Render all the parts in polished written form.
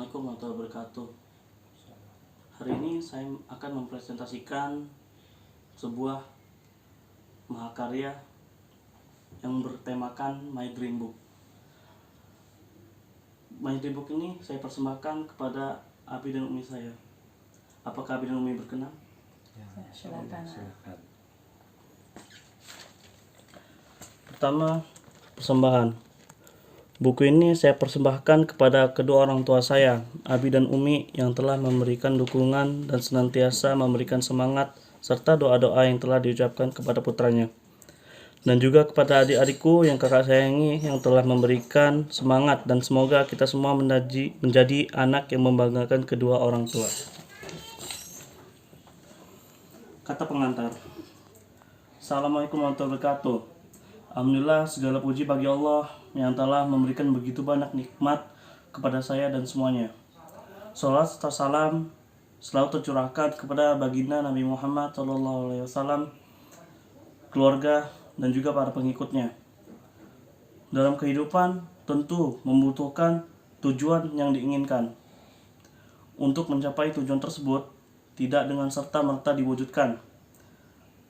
Assalamualaikum warahmatullahi wabarakatuh. Hari ini saya akan mempresentasikan sebuah mahakarya yang bertemakan My Dream Book. My Dream Book ini saya persembahkan kepada Abi dan Umi saya. Apakah Abi dan Umi berkenan? Ya, silakan. Pertama, persembahan. Buku ini saya persembahkan kepada kedua orang tua saya, Abi dan Umi, yang telah memberikan dukungan dan senantiasa memberikan semangat serta doa-doa yang telah diucapkan kepada putranya. Dan juga kepada adik-adikku yang kakak sayangi yang telah memberikan semangat, dan semoga kita semua menjadi anak yang membanggakan kedua orang tua. Kata pengantar. Assalamualaikum warahmatullahi wabarakatuh. Alhamdulillah, segala puji bagi Allah yang telah memberikan begitu banyak nikmat kepada saya dan semuanya. Salat serta salam selalu tercurahkan kepada baginda Nabi Muhammad SAW, keluarga, dan juga para pengikutnya. Dalam kehidupan tentu membutuhkan tujuan yang diinginkan. Untuk mencapai tujuan tersebut tidak dengan serta-merta diwujudkan.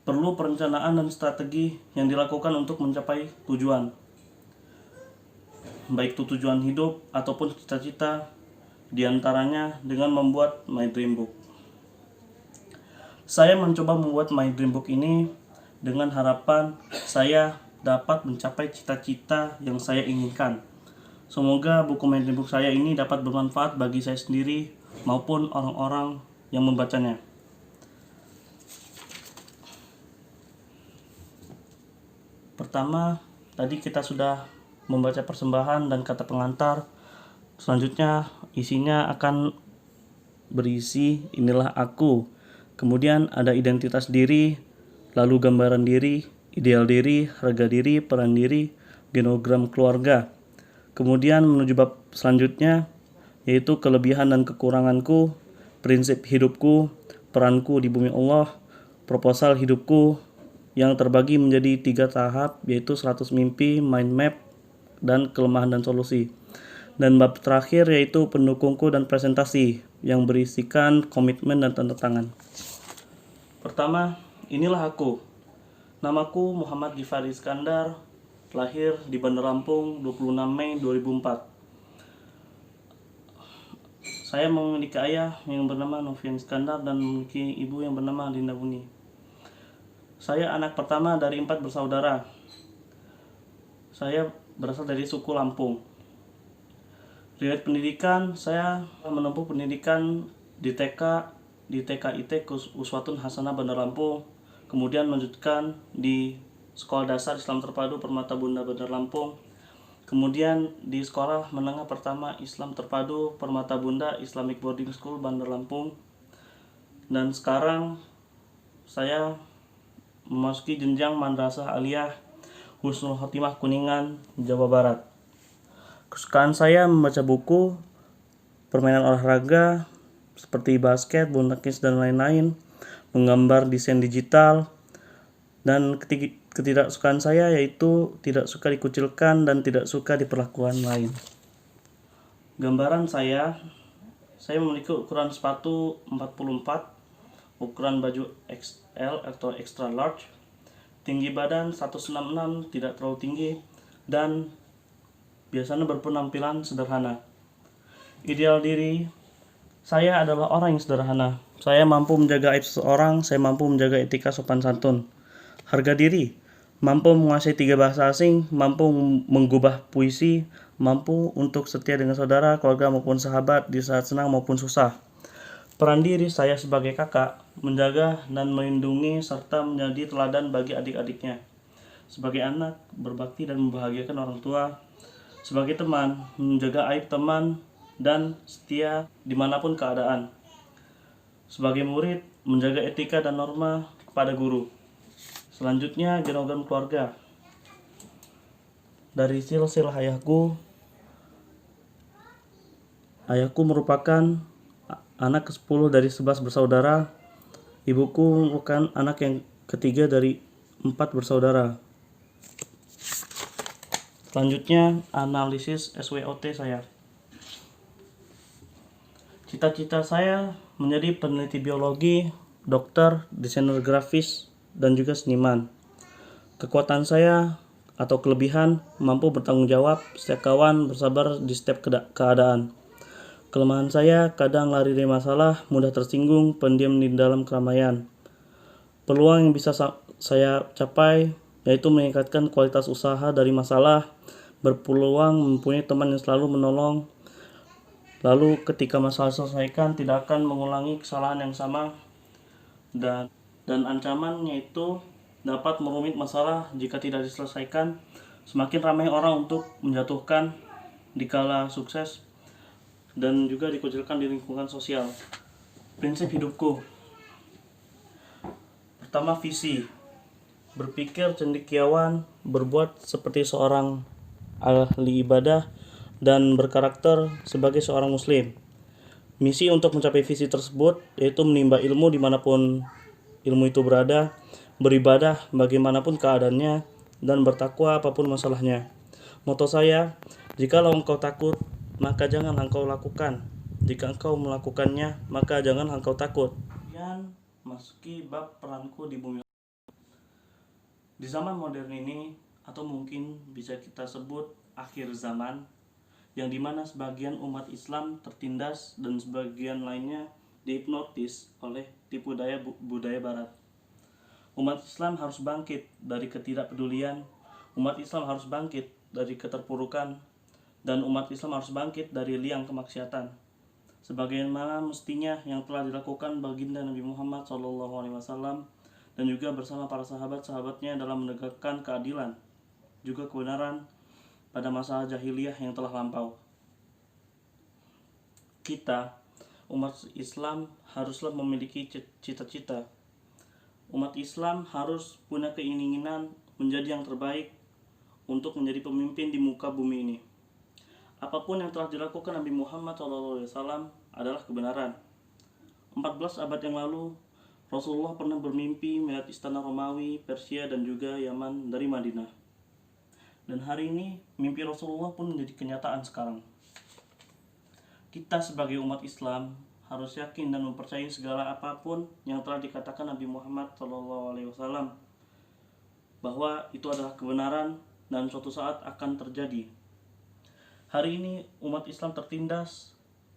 Perlu perencanaan dan strategi yang dilakukan untuk mencapai tujuan. Baik itu tujuan hidup ataupun cita-cita, diantaranya dengan membuat My Dream Book. Saya mencoba membuat My Dream Book ini dengan harapan saya dapat mencapai cita-cita yang saya inginkan. Semoga buku My Dream Book saya ini dapat bermanfaat bagi saya sendiri maupun orang-orang yang membacanya. Pertama, tadi kita sudah membaca persembahan dan kata pengantar. Selanjutnya isinya akan berisi inilah aku. Kemudian ada identitas diri, lalu gambaran diri, ideal diri, harga diri, peran diri, genogram keluarga. Kemudian menuju bab selanjutnya, yaitu kelebihan dan kekuranganku, prinsip hidupku, peranku di bumi Allah, proposal hidupku yang terbagi menjadi 3 tahap, yaitu 100 mimpi, mind map, dan kelemahan dan solusi. Dan bab terakhir yaitu pendukungku dan presentasi yang berisikan komitmen dan tanda tangan. Pertama, inilah aku. Namaku Muhammad Gifari Iskandar, lahir di Bandar Lampung 26 Mei 2004. Saya memiliki ayah yang bernama Novian Iskandar dan memiliki ibu yang bernama Linda Buni. Saya anak pertama dari 4 bersaudara. Saya berasal dari suku Lampung. Riwayat pendidikan, saya menempuh pendidikan di TKIT Uswatun Hasanah Bandar Lampung. Kemudian melanjutkan di Sekolah Dasar Islam Terpadu Permata Bunda Bandar Lampung. Kemudian di Sekolah Menengah Pertama Islam Terpadu Permata Bunda Islamic Boarding School Bandar Lampung. Dan sekarang saya memasuki jenjang Madrasah Aliyah Husnul Khotimah Kuningan, Jawa Barat. Kesukaan saya membaca buku, permainan olahraga seperti basket, bulu tangkis, dan lain-lain, menggambar, desain digital, dan ketidaksukaan saya yaitu tidak suka dikucilkan dan tidak suka diperlakukan lain. Gambaran saya memiliki ukuran sepatu 44, ukuran baju XL atau extra large, tinggi badan 196, tidak terlalu tinggi, dan biasanya berpenampilan sederhana. Ideal diri saya adalah orang yang sederhana. Saya mampu menjaga aib seseorang, saya mampu menjaga etika sopan santun. Harga diri, mampu menguasai 3 bahasa asing, mampu menggubah puisi, mampu untuk setia dengan saudara, keluarga maupun sahabat di saat senang maupun susah. Peran diri saya sebagai kakak, menjaga dan melindungi serta menjadi teladan bagi adik-adiknya. Sebagai anak, berbakti dan membahagiakan orang tua. Sebagai teman, menjaga aib teman dan setia dimanapun keadaan. Sebagai murid, menjaga etika dan norma kepada guru. Selanjutnya, genogram keluarga. Dari silsilah ayahku merupakan anak ke-10 dari 11 bersaudara. Ibuku merupakan anak yang ketiga dari 4 bersaudara. Selanjutnya, analisis SWOT saya. Cita-cita saya menjadi peneliti biologi, dokter, desainer grafis, dan juga seniman. Kekuatan saya atau kelebihan mampu bertanggung jawab, setiap kawan, bersabar di setiap keadaan. Kelemahan saya kadang lari dari masalah, mudah tersinggung, pendiam di dalam keramaian. Peluang yang bisa saya capai yaitu meningkatkan kualitas usaha dari masalah, berpeluang mempunyai teman yang selalu menolong, lalu ketika masalah selesaikan tidak akan mengulangi kesalahan yang sama, dan ancamannya itu dapat merumit masalah jika tidak diselesaikan. Semakin ramai orang untuk menjatuhkan dikala sukses dan juga dikucilkan di lingkungan sosial. Prinsip hidupku. Pertama, visi. Berpikir cendekiawan, berbuat seperti seorang ahli ibadah, dan berkarakter sebagai seorang muslim. Misi untuk mencapai visi tersebut yaitu menimba ilmu dimanapun ilmu itu berada, beribadah bagaimanapun keadaannya, dan bertakwa apapun masalahnya. Moto saya, jikalau engkau takut, maka jangan engkau lakukan. Jika engkau melakukannya, maka jangan engkau takut. Kemudian masuki bab peranku di bumi. Di zaman modern ini, atau mungkin bisa kita sebut akhir zaman, yang dimana sebagian umat Islam tertindas dan sebagian lainnya dihipnotis oleh tipu daya budaya barat. Umat Islam harus bangkit dari ketidakpedulian, umat Islam harus bangkit dari keterpurukan, dan umat Islam harus bangkit dari liang kemaksiatan. Sebagaimana mestinya yang telah dilakukan baginda Nabi Muhammad SAW dan juga bersama para sahabat-sahabatnya dalam menegakkan keadilan, juga kebenaran pada masa jahiliyah yang telah lampau. Kita, umat Islam, haruslah memiliki cita-cita. Umat Islam harus punya keinginan menjadi yang terbaik untuk menjadi pemimpin di muka bumi ini. Apapun yang telah dilakukan Nabi Muhammad SAW adalah kebenaran. 14 abad yang lalu, Rasulullah pernah bermimpi melihat istana Romawi, Persia, dan juga Yaman dari Madinah. Dan hari ini, mimpi Rasulullah pun menjadi kenyataan sekarang. Kita sebagai umat Islam harus yakin dan mempercayai segala apapun yang telah dikatakan Nabi Muhammad SAW, bahwa itu adalah kebenaran dan suatu saat akan terjadi. Hari ini umat Islam tertindas,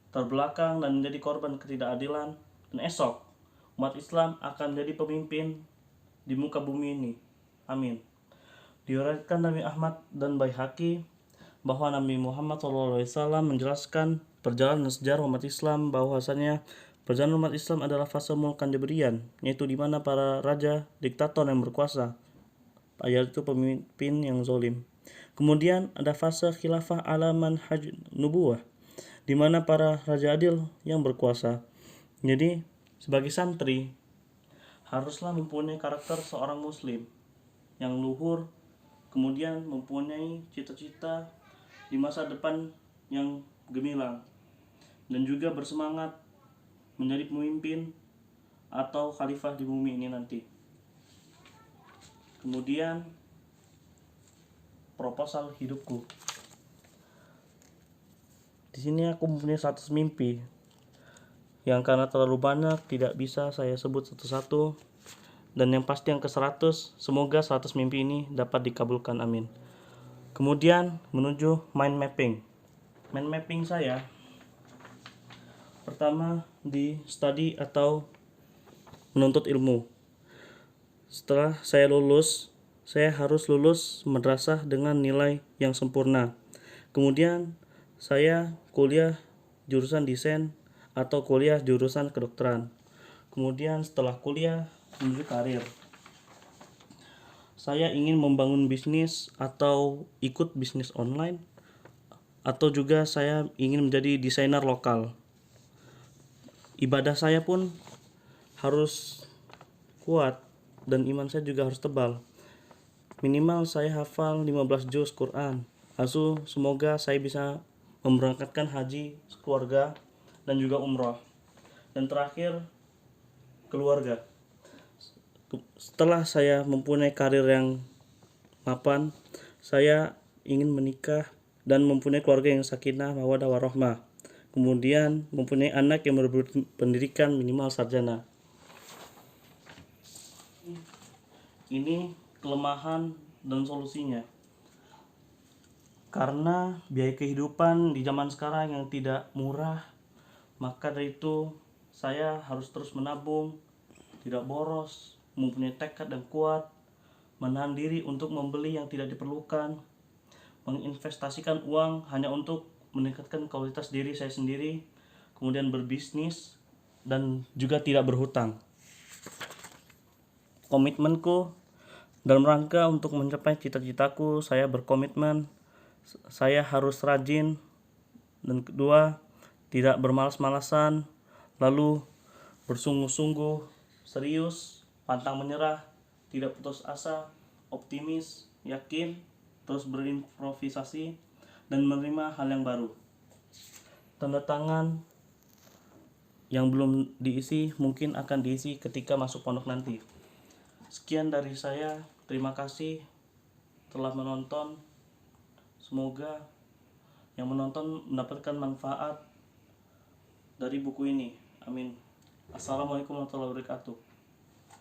terbelakang, dan menjadi korban ketidakadilan, dan esok umat Islam akan menjadi pemimpin di muka bumi ini. Amin. Diriwayatkan Nabi Ahmad dan Baihaqi bahwa Nabi Muhammad SAW menjelaskan perjalanan sejarah umat Islam bahwasanya perjalanan umat Islam adalah fase Mulkan Jabrian, yaitu di mana para raja, diktator yang berkuasa, yaitu pemimpin yang zalim. Kemudian ada fase khilafah ala manhaj nubuwah, di mana para raja adil yang berkuasa. Jadi sebagai santri haruslah mempunyai karakter seorang muslim yang luhur, kemudian mempunyai cita-cita di masa depan yang gemilang, dan juga bersemangat menjadi pemimpin atau khalifah di bumi ini nanti. Kemudian proposal hidupku. Di sini aku mempunyai 100 mimpi yang karena terlalu banyak tidak bisa saya sebut satu-satu, dan yang pasti yang ke-100, semoga 100 mimpi ini dapat dikabulkan, amin. Kemudian menuju mind mapping. Mind mapping saya pertama di study atau menuntut ilmu. Setelah saya lulus, saya harus lulus madrasah dengan nilai yang sempurna. Kemudian saya kuliah jurusan desain atau kuliah jurusan kedokteran. Kemudian setelah kuliah menuju karir. Saya ingin membangun bisnis atau ikut bisnis online, atau juga saya ingin menjadi desainer lokal. Ibadah saya pun harus kuat dan iman saya juga harus tebal. Minimal saya hafal 15 juz Quran. Semoga saya bisa memberangkatkan haji keluarga dan juga umroh. Dan terakhir, keluarga. Setelah saya mempunyai karir yang mapan, saya ingin menikah dan mempunyai keluarga yang sakinah, mawaddah warahmah. kemudian mempunyai anak yang berpendidikan minimal sarjana. Ini kelemahan dan solusinya. Karena biaya kehidupan di zaman sekarang yang tidak murah, maka dari itu saya harus terus menabung, tidak boros, mempunyai tekad yang kuat, menahan diri untuk membeli yang tidak diperlukan, menginvestasikan uang hanya untuk meningkatkan kualitas diri saya sendiri, kemudian berbisnis, dan juga tidak berhutang. Komitmenku dalam rangka untuk mencapai cita-citaku, saya berkomitmen saya harus rajin, dan kedua, tidak bermalas-malasan, lalu bersungguh-sungguh, serius, pantang menyerah, tidak putus asa, optimis, yakin, terus berimprovisasi, dan menerima hal yang baru. Tanda tangan yang belum diisi mungkin akan diisi ketika masuk pondok nanti. Sekian dari saya, terima kasih telah menonton. Semoga yang menonton mendapatkan manfaat dari buku ini. Amin. Assalamualaikum warahmatullahi wabarakatuh.